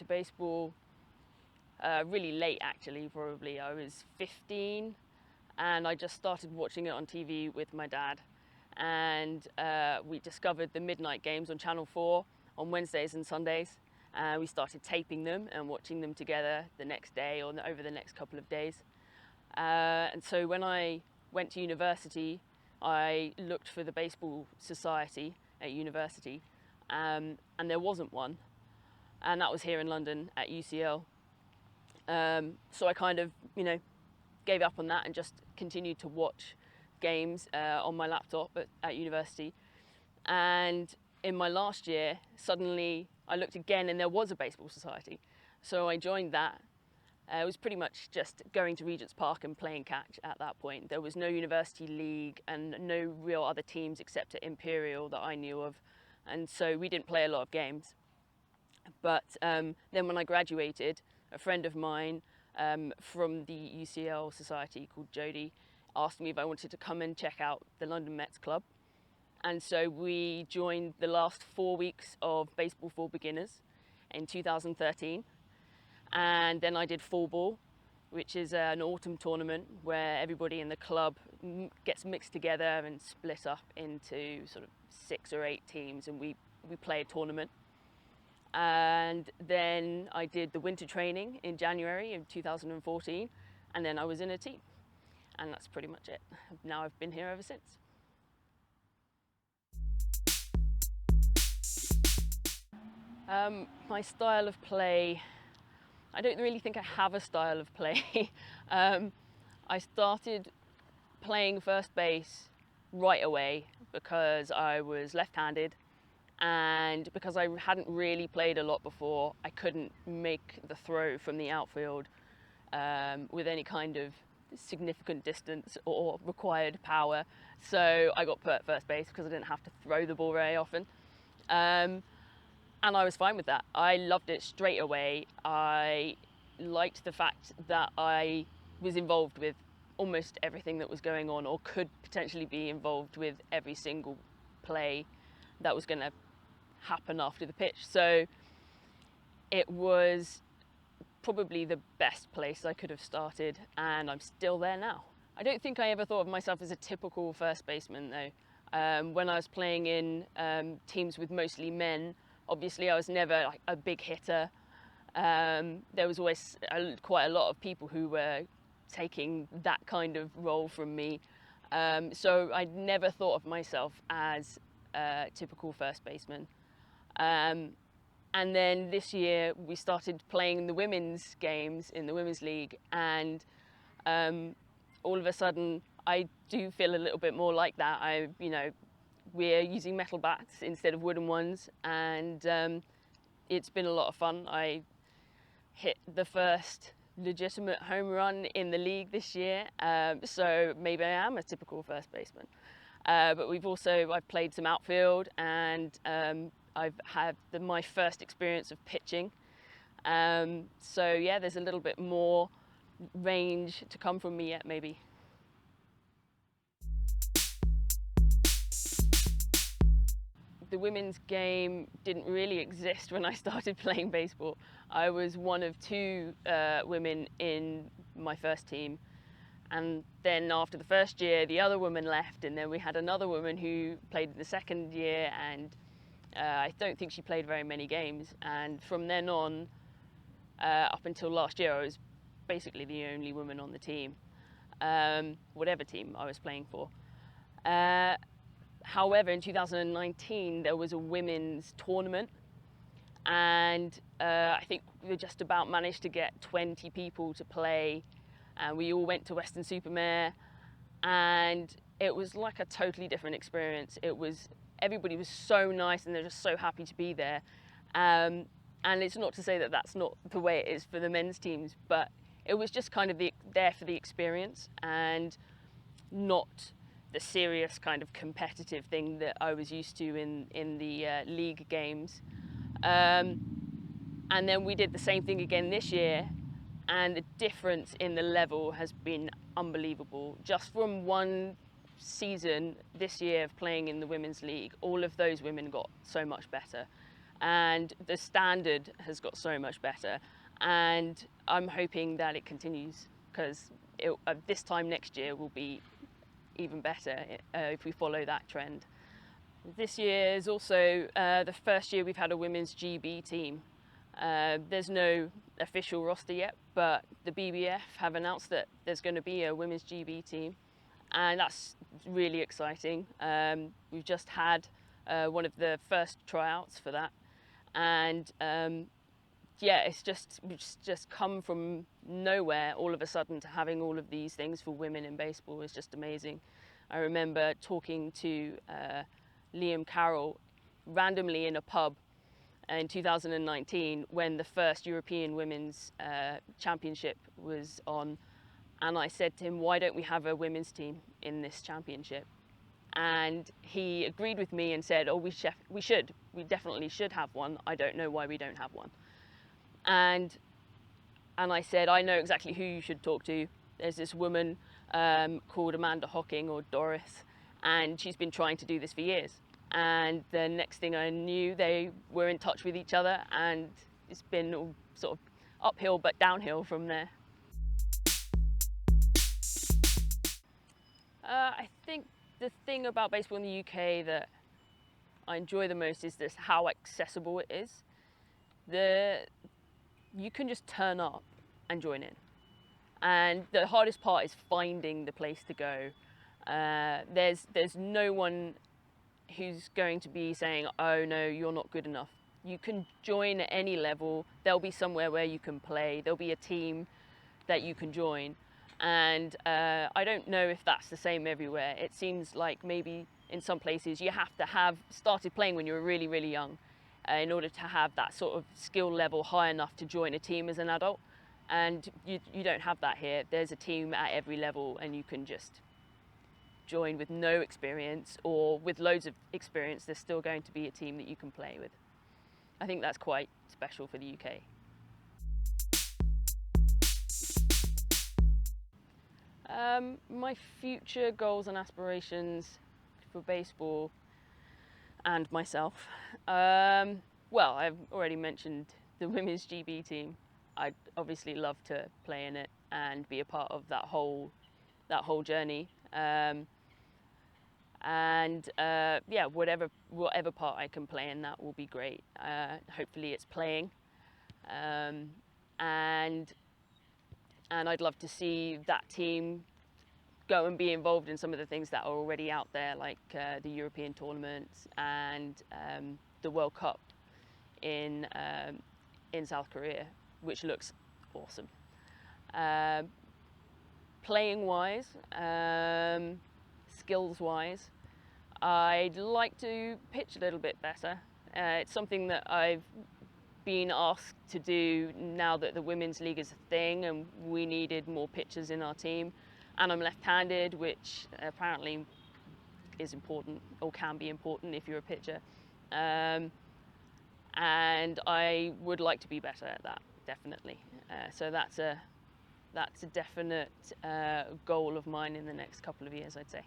baseball really late, actually, probably. I was 15 and I just started watching it on TV with my dad. And we discovered the midnight games on Channel 4 on Wednesdays and Sundays. We started taping them and watching them together the next day or over the next couple of days. And so when I went to university, I looked for the baseball society at university, and there wasn't one. And that was here in London at UCL. So I kind of, gave up on that and just continued to watch games on my laptop at university. And in my last year, suddenly I looked again and there was a baseball society. So I joined that. It was pretty much just going to Regent's Park and playing catch at that point. There was no university league and no real other teams except at Imperial that I knew of. And so we didn't play a lot of games. But then when I graduated, a friend of mine from the UCL society called Jodie asked me if I wanted to come and check out the London Mets Club. And so we joined the last 4 weeks of Baseball for Beginners in 2013. And then I did fall ball, which is an autumn tournament where everybody in the club gets mixed together and split up into sort of 6 or 8 teams, and we play a tournament. And then I did the winter training in January of 2014, and then I was in a team. And that's pretty much it. Now I've been here ever since. My style of play, I don't really think I have a style of play. I started playing first base right away because I was left-handed, and because I hadn't really played a lot before, I couldn't make the throw from the outfield with any kind of significant distance or required power. So I got put at first base because I didn't have to throw the ball very often. And I was fine with that. I loved it straight away. I liked the fact that I was involved with almost everything that was going on, or could potentially be involved with every single play that was going to happen after the pitch. So it was probably the best place I could have started, and I'm still there now. I don't think I ever thought of myself as a typical first baseman though. When I was playing in teams with mostly men, obviously I was never like a big hitter. There was always quite a lot of people who were taking that kind of role from me. So I never thought of myself as a typical first baseman. And then this year we started playing the women's games in the Women's League, and all of a sudden I do feel a little bit more like that. We're using metal bats instead of wooden ones, and it's been a lot of fun. I hit the first legitimate home run in the league this year, so maybe I am a typical first baseman. But I've played some outfield, and I've had my first experience of pitching. So yeah, there's a little bit more range to come from me yet, maybe. The women's game didn't really exist when I started playing baseball. I was one of 2 women in my first team. And then after the first year, the other woman left, and then we had another woman who played in the second year, and I don't think she played very many games. And from then on, up until last year, I was basically the only woman on the team, whatever team I was playing for. However, in 2019, there was a women's tournament, and I think we just about managed to get 20 people to play, and we all went to Weston-super-Mare, and it was like a totally different experience. Everybody was so nice, and they're just so happy to be there. And it's not to say that that's not the way it is for the men's teams, but it was just kind of there for the experience, and not the serious kind of competitive thing that I was used to in the league games. And then we did the same thing again this year, and the difference in the level has been unbelievable. Just from one season this year of playing in the Women's League, all of those women got so much better. and the standard has got so much better, and I'm hoping that it continues, because this time next year will be even better if we follow that trend. This year is also the first year we've had a women's GB team. There's no official roster yet, but the BBF have announced that there's going to be a women's GB team, and that's really exciting. We've just had one of the first tryouts for that, and yeah, it's just come from nowhere all of a sudden to having all of these things for women in baseball is just amazing. I remember talking to Liam Carroll randomly in a pub in 2019 when the first European Women's Championship was on, and I said to him, why don't we have a women's team in this championship? And he agreed with me and said, oh, we definitely should have one. I don't know why we don't have one. And I said, I know exactly who you should talk to. There's this woman called Amanda Hocking, or Doris, and she's been trying to do this for years. And the next thing I knew, they were in touch with each other, and it's been all sort of uphill but downhill from there. I think the thing about baseball in the UK that I enjoy the most is this how accessible it is. You can just turn up and join in. And the hardest part is finding the place to go. There's no one who's going to be saying, oh no, you're not good enough. You can join at any level. There'll be somewhere where you can play. There'll be a team that you can join. And I don't know if that's the same everywhere. It seems like maybe in some places you have to have started playing when you were really, really young in order to have that sort of skill level high enough to join a team as an adult. And you don't have that here. There's a team at every level, and you can just join with no experience, or with loads of experience. There's still going to be a team that you can play with. I think that's quite special for the UK. My future goals and aspirations for baseball and myself. Well, I've already mentioned the women's GB team. I'd obviously love to play in it and be a part of that whole journey. Yeah, whatever part I can play in that will be great. Hopefully it's playing, and I'd love to see that team go and be involved in some of the things that are already out there, like the European tournaments and the World Cup in South Korea, which looks awesome. Playing wise, skills wise, I'd like to pitch a little bit better. It's something that I've been asked to do now that the Women's League is a thing, and we needed more pitchers in our team. And I'm left-handed, which apparently is important, or can be important if you're a pitcher. And I would like to be better at that, definitely. So that's a definite goal of mine in the next couple of years, I'd say.